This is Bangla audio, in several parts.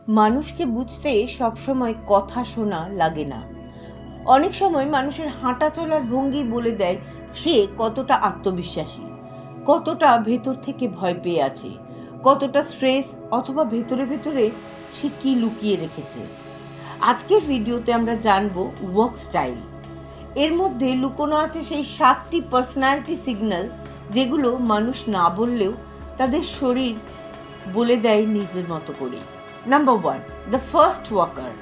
মানুষকে বুঝতে সবসময় কথা শোনা লাগে না। অনেক সময় মানুষের হাঁটা চলার ভঙ্গি বলে দেয় সে কতটা আত্মবিশ্বাসী, কতটা ভেতর থেকে ভয় পেয়ে আছে, কতটা স্ট্রেস অথবা ভেতরে ভেতরে সে কি লুকিয়ে রেখেছে। আজকের ভিডিওতে আমরা জানবো ওয়াক স্টাইল। এর মধ্যে লুকোনো আছে সেই 7টি পার্সোনালিটি সিগন্যাল যেগুলো মানুষ না বললেও তাদের শরীর বলে দেয় নিজের মতো করে। Number 1, the fast walker.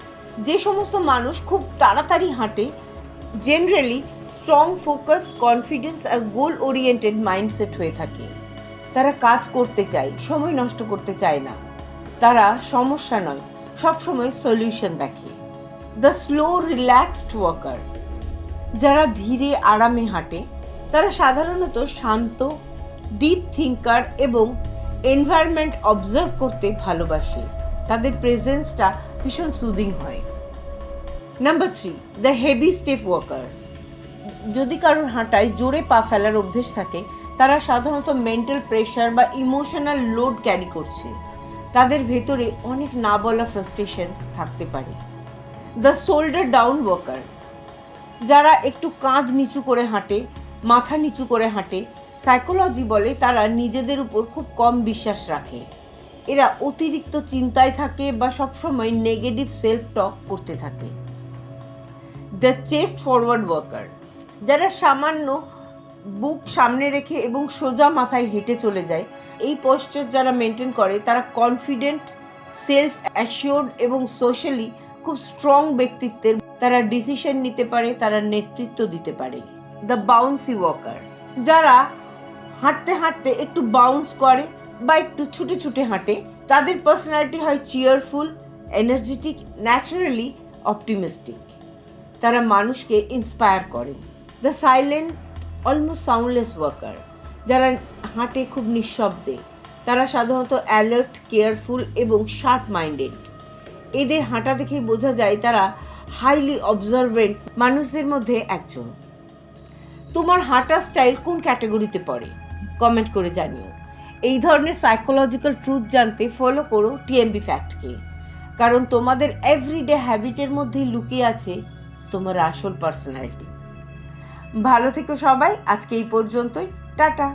যে সমস্ত মানুষ খুব তাড়াতাড়ি হাঁটে, জেনারেলি স্ট্রং ফোকাস, কনফিডেন্স আর গোল ওরিয়েন্টেড মাইন্ডসেট হয়ে থাকে। তারা কাজ করতে চায়, সময় নষ্ট করতে চায় না। তারা সমস্যা নয়, সবসময় সলিউশন দেখে। The slow relaxed walker. যারা ধীরে আরামে হাঁটে তারা সাধারণত শান্ত, ডিপ থিঙ্কার এবং এনভায়রনমেন্ট অবজার্ভ করতে ভালোবাসে। তাদের প্রেজেন্সটা ভীষণ সুদিং হয়। Number 3, the heavy step walker. যদি কারোর হাঁটায় জোরে পা ফেলার অভ্যেস থাকে, তারা সাধারণত মেন্টাল প্রেশার বা ইমোশনাল লোড ক্যারি করছে। তাদের ভেতরে অনেক না বলা ফ্রাস্ট্রেশন থাকতে পারে। The shoulder down walker. যারা একটু কাঁধ নিচু করে হাঁটে, মাথা নিচু করে হাঁটে, সাইকোলজি বলে তারা নিজেদের উপর খুব কম বিশ্বাস রাখে। এরা অতিরিক্ত চিন্তায় থাকে বা সবসময় নেগেটিভ সেলফ টক করতে থাকে। The chest forward walker. যারা সামান্য বুক সামনে রেখে এবং সোজা মাথায় হেঁটে চলে যায়, এই পশ্চার যারা মেনটেন করে তারা কনফিডেন্ট, সেলফ অ্যাসিওর্ড এবং সোশ্যালি খুব স্ট্রং ব্যক্তিত্বের। তারা ডিসিশন নিতে পারে, তারা নেতৃত্ব দিতে পারে। The bouncy walker. যারা হাঁটতে হাঁটতে একটু বাউন্স করে বা একটু ছুটে ছুটে হাঁটে, তাদের পার্সোনালিটি হয় চিয়ারফুল, এনার্জেটিক, ন্যাচারালি অপটিমিস্টিক। তারা মানুষকে ইন্সপায়ার করে। The silent, almost soundless walker. যারা হাঁটে খুব নিঃশব্দে, তারা সাধারণত অ্যালার্ট, কেয়ারফুল এবং শার্প মাইন্ডেড। এদের হাঁটা দেখেই বোঝা যায় তারা হাইলি অবজারভেন্ট মানুষদের মধ্যে একজন। তোমার হাঁটা স্টাইল কোন ক্যাটাগরিতে পড়ে? কমেন্ট করে জানিও। এই ধরনের সাইকোলজিক্যাল ট্রুথ জানতে ফলো করো টিএমবি ফ্যাক্টকে, কারণ তোমাদের এভরিডে হ্যাবিটের মধ্যেই লুকিয়ে আছে তোমার আসল পার্সোনালিটি। ভালো থেকো সবাই। আজকে এই পর্যন্তই। টাটা।